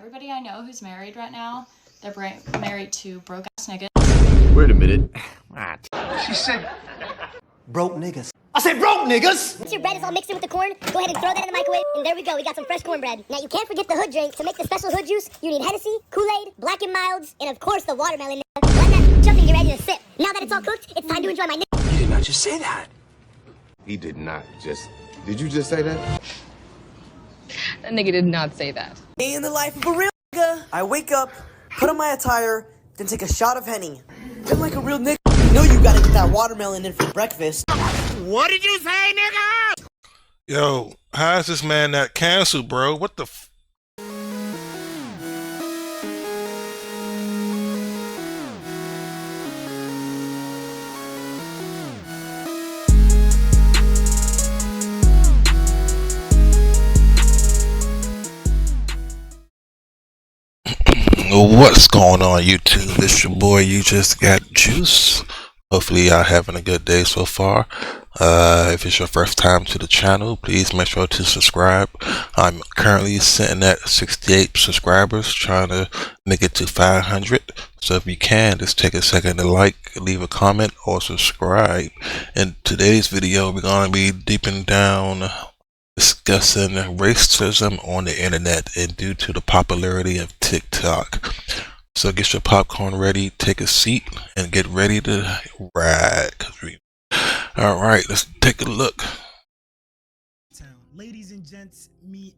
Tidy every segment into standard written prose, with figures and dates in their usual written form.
Everybody I know who's married right now, they're married to broke ass niggas. Wait a minute. What? She said broke niggas. I said broke niggas! Once your bread is all mixed in with the corn, go ahead and throw that in the microwave, and there we go, we got some fresh cornbread. Now you can't forget the hood drink. To make the special hood juice, you need Hennessy, Kool-Aid, Black and Milds, and of course the watermelon. Blend that up and get ready to sip. Now that it's all cooked, it's time to enjoy my You did not just say that. He did not just... Did you just say that? That nigga did not say that. Day in the life of a real nigga. I wake up, put on my attire, then take a shot of Henny. Then like a real nigga, you know you gotta get that watermelon in for breakfast. What did you say, nigga? Yo, how is this man not canceled, bro? What the f... What's going on, YouTube? It's your boy, You Just Got Juice. Hopefully y'all having a good day so far. If it's your first time to the channel, please make sure to subscribe. I'm currently sitting at 68 subscribers, trying to make it to 500. So if you can, just take a second to like, leave a comment, or subscribe. In today's video, we're going to be deeping down discussing racism on the internet and due to the popularity of TikTok. So get your popcorn ready, take a seat, and get ready to ride. Alright, let's take a look. Ladies and gents, meet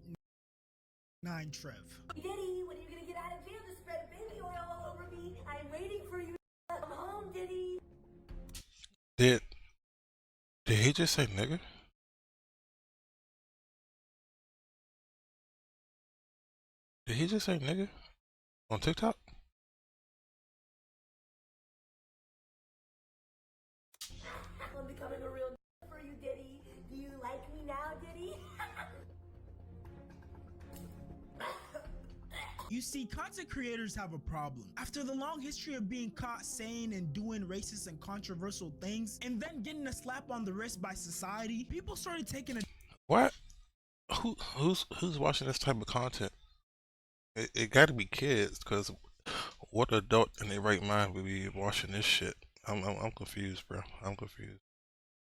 Ninja Trevor. Diddy, when are you gonna get out of jail to spread baby oil all over me? I'm waiting for you. Come home, Diddy. Did he just say nigga? Did he just say nigga on TikTok? I'm becoming a real for you, Diddy. Do you like me now, Diddy? You see, content creators have a problem. After the long history of being caught saying and doing racist and controversial things, and then getting a slap on the wrist by society, people started taking a... What? Who's watching this type of content? It got to be kids, because what adult in their right mind would be watching this shit? I'm confused, bro. I'm confused.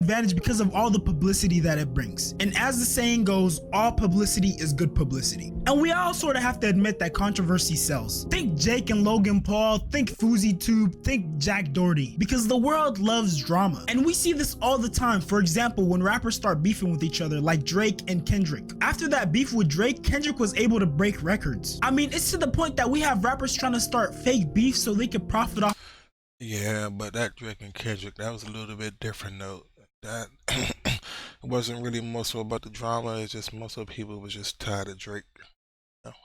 advantage because of all the publicity that it brings. And as the saying goes, all publicity is good publicity. And we all sort of have to admit that controversy sells. Think Jake and Logan Paul, think FouseyTube, think Jack Doherty, because the world loves drama. And we see this all the time. For example, when rappers start beefing with each other like Drake and Kendrick. After that beef with Drake, Kendrick was able to break records. I mean, it's to the point that we have rappers trying to start fake beef so they can profit off. Yeah, but that Drake and Kendrick, that was a little bit different though. That it wasn't really more so about the drama. It's just most of the people was just tired of Drake.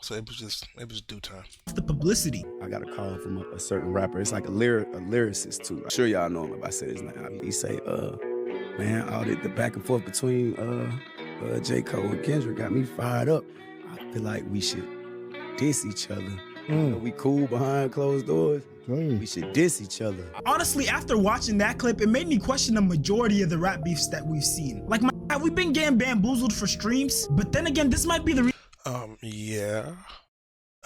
So it was due time. The publicity. I got a call from a certain rapper. It's like a lyricist too. I'm sure y'all know him if I say his name. He say, man, all the back and forth between J. Cole and Kendrick got me fired up. I feel like we should diss each other. You know, we cool behind closed doors. We should diss each other. Honestly, after watching that clip, it made me question the majority of the rap beefs that we've seen. Like, have we been getting bamboozled for streams? But then again, this might be the yeah.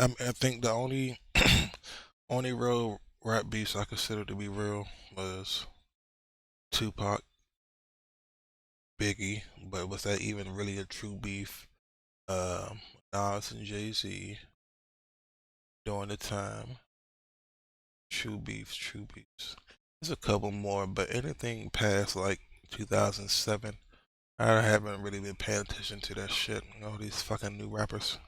I think the only real rap beefs I consider to be real was Tupac, Biggie, but was that even really a true beef? Nas and Jay-Z during the time. True beefs. There's a couple more, but anything past like 2007, I haven't really been paying attention to that shit. All these fucking new rappers.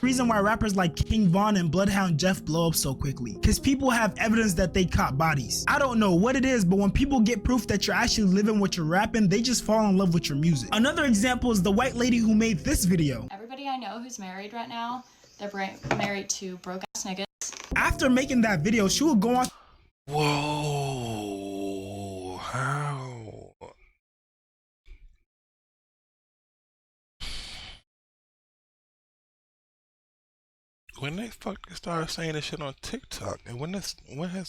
reason why rappers like King Von and Bloodhound Jeff blow up so quickly. Because people have evidence that they caught bodies. I don't know what it is, but when people get proof that you're actually living what you're rapping, they just fall in love with your music. Another example is the white lady who made this video. Everybody I know who's married right now, they're married to broke ass niggas. After making that video, she would go on. Whoa, how? When they fucking started saying this shit on TikTok, and when has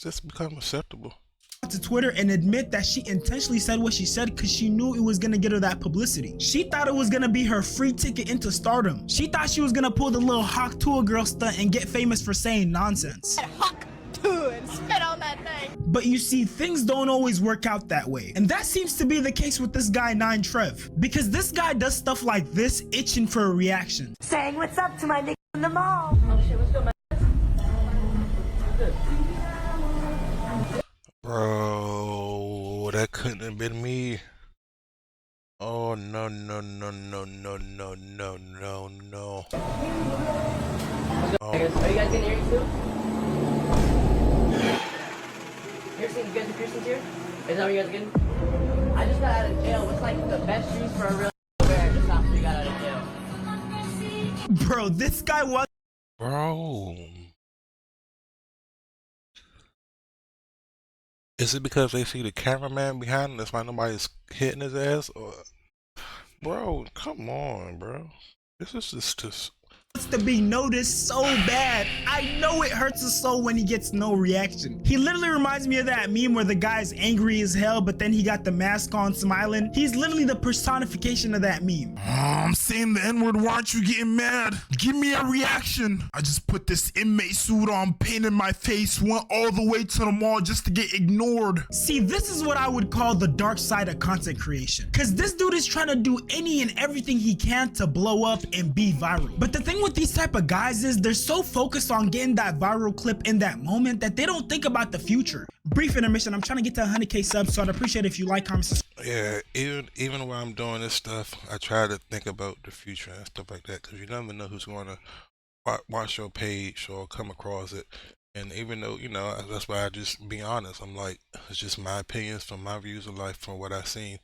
this become acceptable? to Twitter and admit that she intentionally said what she said because she knew it was gonna get her that publicity. She thought it was gonna be her free ticket into stardom. She thought she was gonna pull the little hawk to a girl stunt and get famous for saying nonsense. Hawk to and spit on that thing. But you see, things don't always work out that way. And that seems to be the case with this guy, Ninja Trevor. Because this guy does stuff like this, itching for a reaction. Saying what's up to my nigga in the mall. Oh shit, what's good, man? Bro, that couldn't have been me. Oh no. Oh. Are you guys getting earrings too? Piercing? You guys are piercings here? Is that what you guys are getting? I just got out of jail. What's like the best shoes for a real wear just after you got out of jail? Bro, this guy was. Bro. Is it because they see the cameraman behind him? That's why nobody's hitting his ass? Or, bro, come on, bro. This is just to be noticed so bad. I know it hurts his soul when he gets no reaction. He literally reminds me of that meme where the guy's angry as hell, but then he got the mask on smiling. He's literally the personification of that meme. I'm saying the N-word, why aren't you getting mad? Give me a reaction. I just put this inmate suit on, painted my face, went all the way to the mall just to get ignored. See, this is what I would call the dark side of content creation. Cause this dude is trying to do any and everything he can to blow up and be viral. But the thing with these type of guys is they're so focused on getting that viral clip in that moment that they don't think about the future. Brief intermission. I'm trying to get to 100K subs, so I'd appreciate it if you like, comment, subscribe. yeah. Even while I'm doing this stuff, I try to think about the future and stuff like that, because you never know who's going to watch your page or come across it. And even though, you know, that's why I just be honest. I'm like, it's just my opinions from my views of life from what I've seen.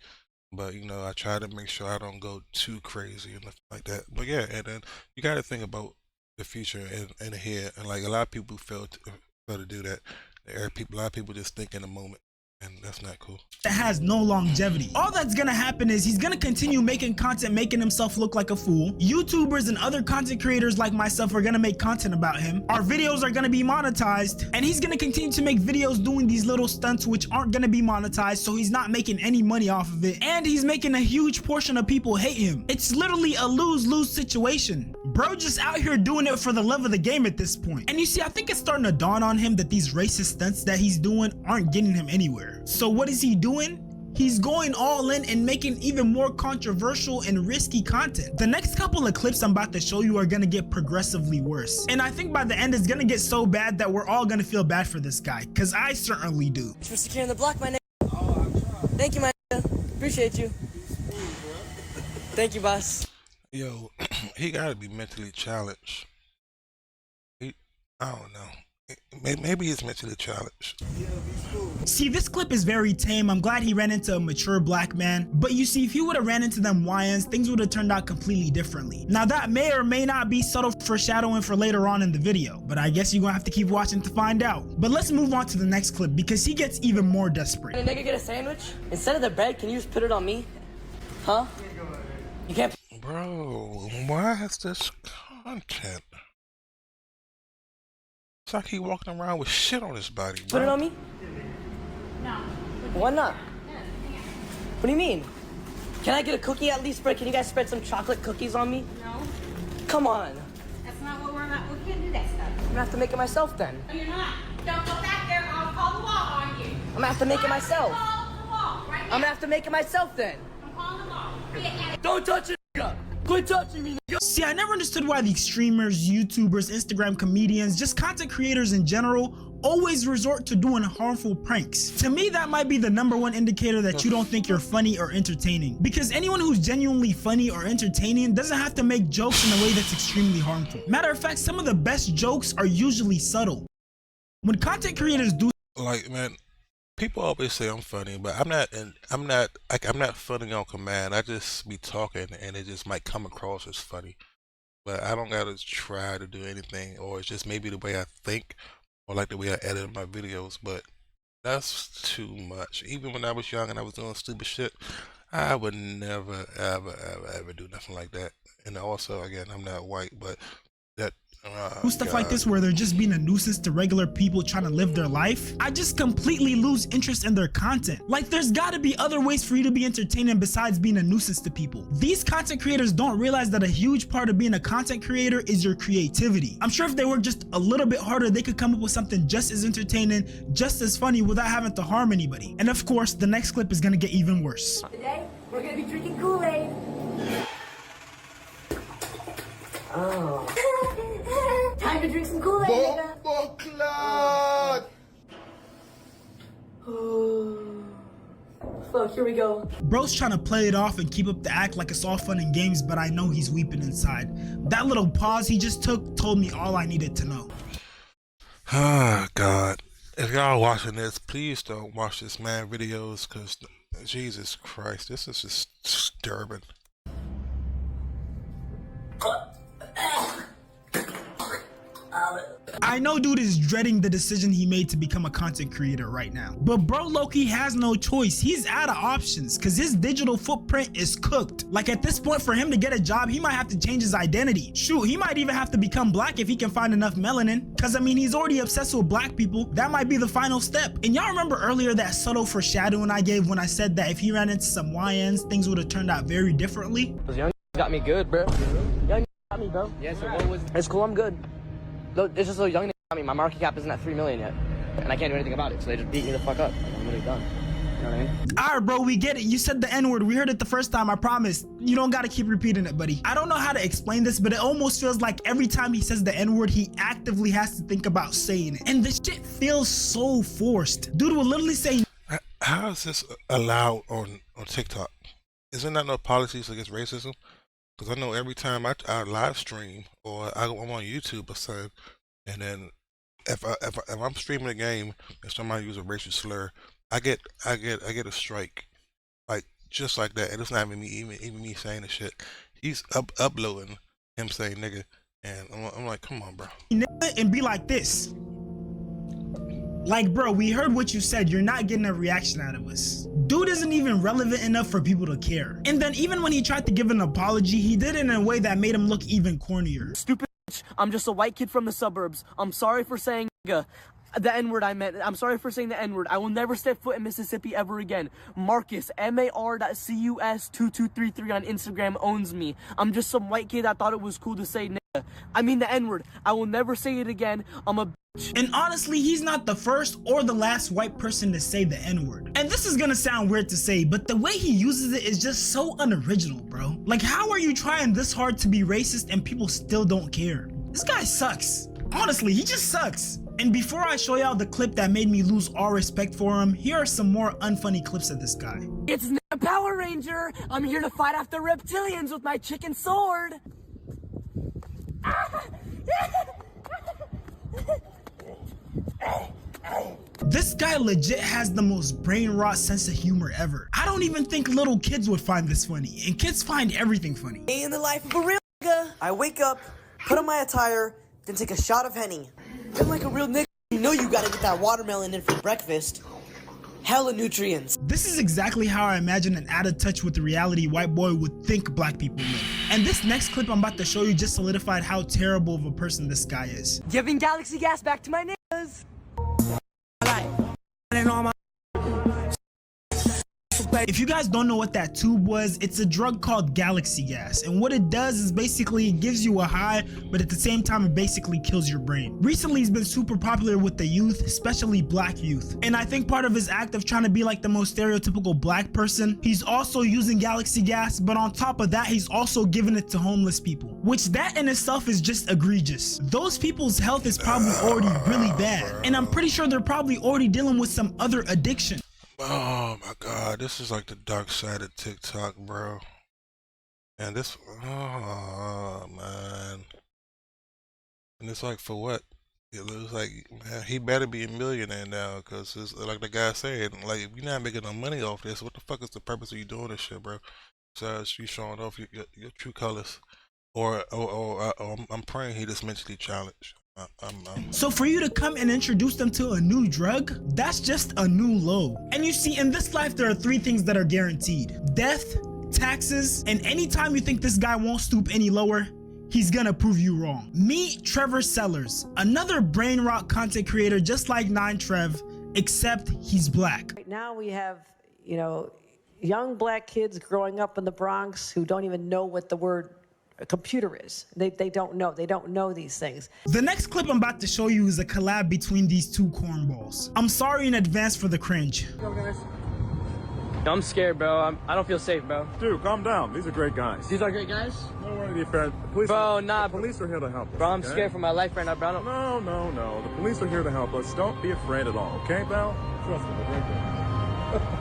But, you know, I try to make sure I don't go too crazy and stuff like that. But yeah, and then you got to think about the future and ahead. And like a lot of people fail to do that. A lot of people just think in the moment. And that's not cool. That has no longevity. All that's gonna happen is he's gonna continue making content, making himself look like a fool. YouTubers and other content creators like myself are gonna make content about him. Our videos are gonna be monetized, and he's gonna continue to make videos doing these little stunts which aren't gonna be monetized, so he's not making any money off of it. And he's making a huge portion of people hate him. It's literally a lose-lose situation. Bro just out here doing it for the love of the game at this point. And you see, I think it's starting to dawn on him that these racist stunts that he's doing aren't getting him anywhere. So what is he doing? He's going all in and making even more controversial and risky content. The next couple of clips I'm about to show you are gonna get progressively worse. And I think by the end it's gonna get so bad that we're all gonna feel bad for this guy, cause I certainly do. Thanks for securing the block, my nigga. Thank you, my nigga. Appreciate you. Thank you, boss. Yo, he gotta be mentally challenged. I don't know. Maybe he's mentally challenged. See, this clip is very tame. I'm glad he ran into a mature black man. But you see, if he would have ran into them YNs, things would have turned out completely differently. Now that may or may not be subtle foreshadowing for later on in the video, but I guess you're gonna have to keep watching to find out. But let's move on to the next clip because he gets even more desperate. Can a nigga get a sandwich? Instead of the bread, can you just put it on me? Huh? You can't. Bro, why is this content? It's like he walking around with shit on his body, bro. Put it on me? No. Why not? What do you mean? Can I get a cookie at least, bro? Can you guys spread some chocolate cookies on me? No. Come on. That's not what we're not. We can't do that stuff. I'm gonna have to make it myself then. No, you're not. Don't go back there. I'll call the law on you. I'm gonna have to make it myself. Call the law right now. I'm gonna have to make it myself then. I'm calling the law. Don't touch it, nigga. Quit touching me, nigga. See, I never understood why these streamers, YouTubers, Instagram comedians, just content creators in general, always resort to doing harmful pranks. To me, that might be the #1 indicator that you don't think you're funny or entertaining. Because anyone who's genuinely funny or entertaining doesn't have to make jokes in a way that's extremely harmful. Matter of fact, some of the best jokes are usually subtle. When content creators do, like, man, people always say I'm funny, but I'm not funny on command. I just be talking and it just might come across as funny. But I don't gotta try to do anything, or it's just maybe the way I think, or like the way I edit my videos. But that's too much. Even when I was young and I was doing stupid shit, I would never ever do nothing like that. And also, again, I'm not white, but that do stuff like this where they're just being a nuisance to regular people trying to live their life, I just completely lose interest in their content. Like, there's gotta be other ways for you to be entertaining besides being a nuisance to people. These content creators don't realize that a huge part of being a content creator is your creativity. I'm sure if they work just a little bit harder, they could come up with something just as entertaining, just as funny without having to harm anybody. And of course, the next clip is gonna get even worse. Today, we're gonna be drinking Kool-Aid. Oh. Time to drink some Kool-Aid, nigga. Fuck, here we go. Bro's trying to play it off and keep up the act like it's all fun and games, but I know he's weeping inside. That little pause he just took told me all I needed to know. Oh God, if y'all watching this, please don't watch this man videos, because Jesus Christ, this is just disturbing. I know dude is dreading the decision he made to become a content creator right now, but bro Loki has no choice. He's out of options because his digital footprint is cooked. Like, at this point, for him to get a job, he might have to change his identity. Shoot, he might even have to become black if he can find enough melanin, because I mean, he's already obsessed with black people. That might be the final step. And y'all remember earlier that subtle foreshadowing I gave when I said that if he ran into some YNs, things would have turned out very differently? Those young got me good, bro. Young got me, bro. Yeah, so what was... It's cool, I'm good. It's just so young got me. My market cap isn't at 3 million yet, and I can't do anything about it, so they just beat me the fuck up. I'm really done. You know what I mean? Alright, bro, we get it. You said the N-word. We heard it the first time, I promise. You don't gotta keep repeating it, buddy. I don't know how to explain this, but it almost feels like every time he says the N-word, he actively has to think about saying it. And this shit feels so forced. Dude will literally say... How is this allowed on TikTok? Isn't that no policies against racism? Because I know every time I live stream or I'm on YouTube or something, and then if I'm streaming a game and somebody use a racial slur, I get a strike, like just like that, and it's not even me saying the shit. He's uploading him saying nigga, and I'm like, come on, bro. And be like this. Like, bro, we heard what you said. You're not getting a reaction out of us. Dude isn't even relevant enough for people to care. And then even when he tried to give an apology, he did it in a way that made him look even cornier. Stupid bitch. I'm just a white kid from the suburbs. I'm sorry for saying nigga. The N-word I meant. I'm sorry for saying the N-word. I will never step foot in Mississippi ever again. Marcus, MAR.CUS2233 on Instagram owns me. I'm just some white kid that thought it was cool to say nigga. I mean the N-word. I will never say it again. I'm a bitch. And honestly, he's not the first or the last white person to say the N-word. And this is gonna sound weird to say, but the way he uses it is just so unoriginal, bro. Like, how are you trying this hard to be racist and people still don't care? This guy sucks. Honestly, he just sucks. And before I show y'all the clip that made me lose all respect for him, here are some more unfunny clips of this guy. It's a Power Ranger. I'm here to fight off the reptilians with my chicken sword. This guy legit has the most brain rot sense of humor ever. I don't even think little kids would find this funny, and kids find everything funny. Day in the life of a real nigga. I wake up, put on my attire, then take a shot of Henny. Then like a real nigga, you know you gotta get that watermelon in for breakfast. Hella nutrients. This is exactly how I imagine an out of touch with the reality white boy would think black people live. And this next clip I'm about to show you just solidified how terrible of a person this guy is. Giving galaxy gas back to my niggas. If you guys don't know what that tube was, it's a drug called galaxy gas, and what it does is basically it gives you a high, but at the same time it basically kills your brain. Recently he's been super popular with the youth, especially black youth, and I think part of his act of trying to be like the most stereotypical black person, he's also using galaxy gas, but on top of that he's also giving it to homeless people, which that in itself is just egregious. Those people's health is probably already really bad, and I'm pretty sure they're probably already dealing with some other addiction. Oh my God, this is like the dark side of TikTok, bro. And this, oh man. And it's like, for what? It looks like, man, he better be a millionaire now, because it's like the guy said, like, if you're not making no money off this, what the fuck is the purpose of you doing this shit, bro? Besides you showing off your true colors. Or I'm praying he just mentally challenged. So for you to come and introduce them to a new drug, that's just a new low. And you see, in this life there are 3 things that are guaranteed: death, taxes, and anytime you think this guy won't stoop any lower, he's gonna prove you wrong. Meet Trevor Sellers, another brain rot content creator just like Ninja Trev, except he's black. Right now we have, you know, young black kids growing up in the Bronx who don't even know what the word a computer is. They don't know these things. The next clip I'm about to show you is a collab between these two cornballs. I'm sorry in advance for the cringe. I'm scared, bro. I don't feel safe, bro. Dude, calm down. These are great guys. These are great guys? Don't worry, dear friend. The police, bro, nah. The police are here to help us. Bro, I'm okay? scared for my life right now, bro. No. The police are here to help us. Don't be afraid at all, okay, pal? Trust me, they're great guys.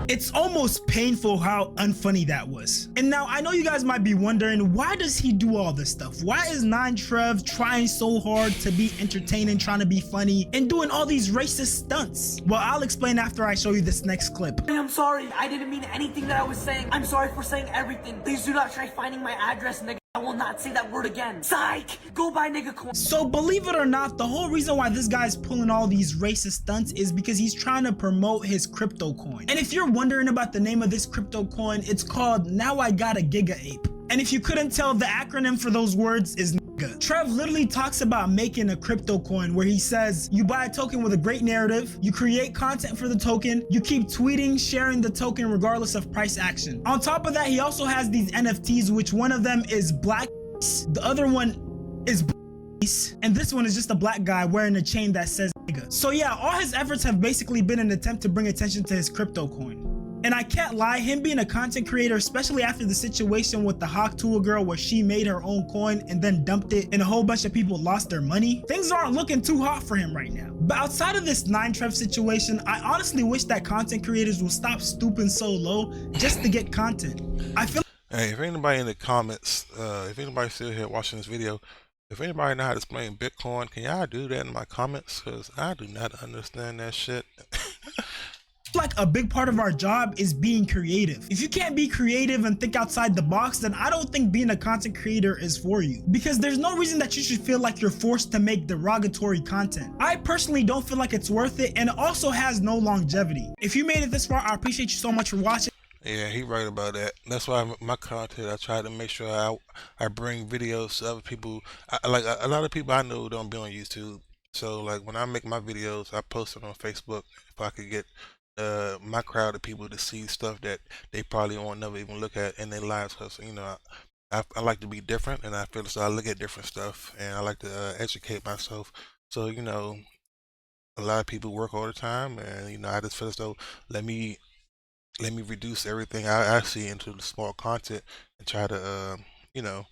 It's almost painful how unfunny that was. And now I know you guys might be wondering, why does he do all this stuff? Why is Ninja Trev trying so hard to be entertaining, trying to be funny, and doing all these racist stunts? Well, I'll explain after I show you this next clip. I'm sorry. I didn't mean anything that I was saying. I'm sorry for saying everything. Please do not try finding my address, nigga. I will not say that word again. Psych! Go buy nigga coin. So believe it or not, the whole reason why this guy's pulling all these racist stunts is because he's trying to promote his crypto coin. And if you're wondering about the name of this crypto coin, it's called Now I Got a Giga Ape. And if you couldn't tell, the acronym for those words is nigga. Trev literally talks about making a crypto coin where he says you buy a token with a great narrative, you create content for the token, you keep tweeting, sharing the token regardless of price action. On top of that, he also has these NFTs, which one of them is black, the other one is and this one is just a black guy wearing a chain that says nigga. So yeah, all his efforts have basically been an attempt to bring attention to his crypto coin. And I can't lie, him being a content creator, especially after the situation with the Hawk Tool girl where she made her own coin and then dumped it and a whole bunch of people lost their money, things aren't looking too hot for him right now. But outside of this Ninja Trev situation, I honestly wish that content creators will stop stooping so low just to get content. I feel Hey, if anybody in the comments, if anybody's still here watching this video, if anybody know how to explain Bitcoin, can y'all do that in my comments? Because I do not understand that shit. like a big part of our job is being creative. If you can't be creative and think outside the box, then I don't think being a content creator is for you, because there's no reason that you should feel like you're forced to make derogatory content. I personally don't feel like it's worth it, and it also has no longevity. If you made it this far, I appreciate you so much for watching. Yeah, he right about that. That's why my content, I try to make sure I bring videos to other people. Like a lot of people I know don't be on YouTube, so like when I make my videos, I post it on Facebook. If I could get my crowd of people to see stuff that they probably won't never even look at in their lives, because you know I like to be different, and I feel so I look at different stuff, and I like to educate myself. So you know, a lot of people work all the time, and you know I just feel as though let me reduce everything I see into the small content and try to you know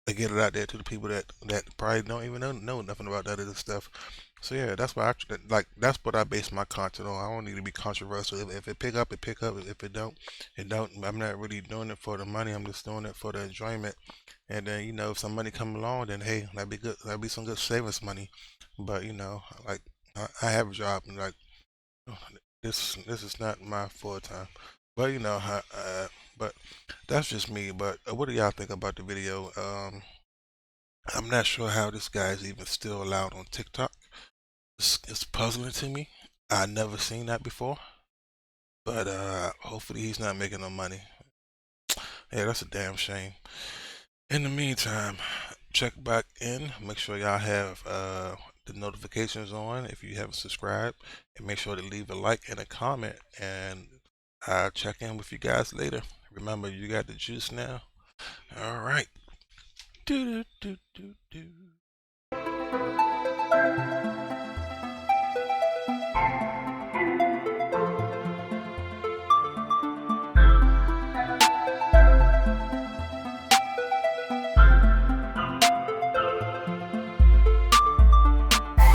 get it out there to the people that probably don't even know nothing about that other stuff. So yeah, that's why that's what I base my content on. I don't need to be controversial. If it pick up, it pick up. If it don't, it don't. I'm not really doing it for the money. I'm just doing it for the enjoyment. And then you know, if some money come along, then hey, that'd be good. That'd be some good savings money. But you know, like I have a job, and like this is not my full time. But you know, but that's just me. But what do y'all think about the video? I'm not sure how this guy is even still allowed on TikTok. It's puzzling to me. I never seen that before. But hopefully he's not making no money. Yeah, that's a damn shame. In the meantime, check back in. Make sure y'all have the notifications on if you haven't subscribed, and make sure to leave a like and a comment, and I'll check in with you guys later. Remember, you got the juice now. All right. Do do do do do.